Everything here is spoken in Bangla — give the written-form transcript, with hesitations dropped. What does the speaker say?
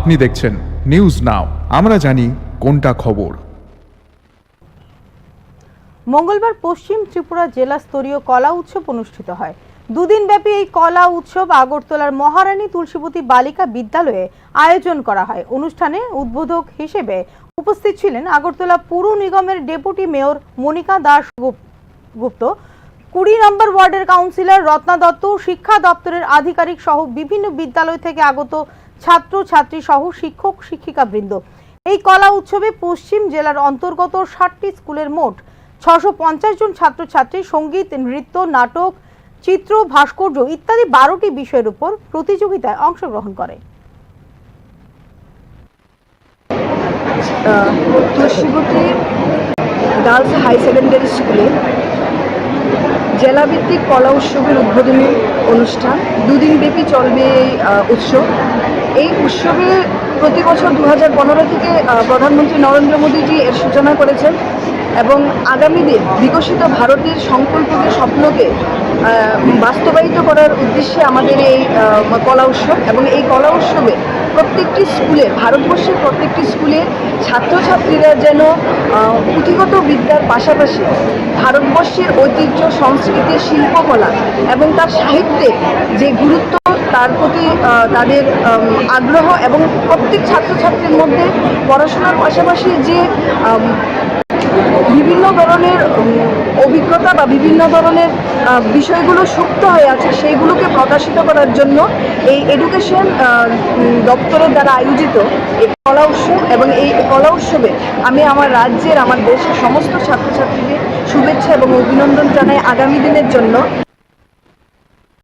আপনি দেখছেন নিউজ নাও, আমরা জানি কোনটা খবর। মঙ্গলবার পশ্চিম ত্রিপুরা জেলা স্তরীয় কলা উৎসব অনুষ্ঠিত হয়। দুদিন ব্যাপী এই কলা উৎসব আগরতলার মহারানী তুলসীবতী বালিকা বিদ্যালয়ে আয়োজন করা হয়। অনুষ্ঠানে উদ্বোধক হিসেবে উপস্থিত ছিলেন আগরতলা পুর নিগমের ডেপুটি মেয়র মনিকা দাস গুপ্ত, 20 নম্বর ওয়ার্ডের কাউন্সিলর রত্না দত্ত, শিক্ষা দপ্তরের আধিকারিক সহ বিভিন্ন বিদ্যালয় থেকে আগত ছাত্র ছাত্রী সহ শিক্ষক শিক্ষিকা বৃন্দ। এই কলা উৎসবে পশ্চিম জেলার অন্তর্গত 60টি স্কুলের মোট 650 জন ছাত্রছাত্রী সঙ্গীত, নৃত্য, নাটক, চিত্র, ভাস্কর্য ইত্যাদি 12টি বিষয়ের উপর প্রতিযোগিতায় অংশগ্রহণ করে। তুলসীবতী গার্লস হাই সেকেন্ডারি স্কুলে জেলাভিত্তিক কলা উৎসবের উদ্বোধনী অনুষ্ঠান, দুদিন ব্যাপী চলবে এই উৎসব। এই উৎসবে প্রতি বছর 2015 থেকে প্রধানমন্ত্রী নরেন্দ্র মোদীজি এর সূচনা করেছেন এবং আগামী দিন বিকশিত ভারতের সংকল্পকে, স্বপ্নকে বাস্তবায়িত করার উদ্দেশ্যে আমাদের এই কলা উৎসব। এবং এই কলা উৎসবে প্রত্যেকটি স্কুলে, ভারতবর্ষের প্রত্যেকটি স্কুলে ছাত্রছাত্রীরা যেন পুঁথিগত বিদ্যার পাশাপাশি ভারতবর্ষের ঐতিহ্য, সংস্কৃতি, শিল্পকলা এবং তার সাহিত্যের যে গুরুত্ব, তার প্রতি তাদের আগ্রহ এবং প্রত্যেক ছাত্রছাত্রীর মধ্যে পড়াশোনার পাশাপাশি যে বিভিন্ন ধরনের অভিজ্ঞতা বা বিভিন্ন ধরনের বিষয়গুলো সুপ্ত হয়ে আছে, সেইগুলোকে প্রকাশিত করার জন্য এই এডুকেশন দপ্তরের দ্বারা আয়োজিত এই কলা উৎসব। এবং এই কলা উৎসবে আমি আমার রাজ্যের, আমার দেশের সমস্ত ছাত্রছাত্রীদের শুভেচ্ছা এবং অভিনন্দন জানাই আগামী দিনের জন্য।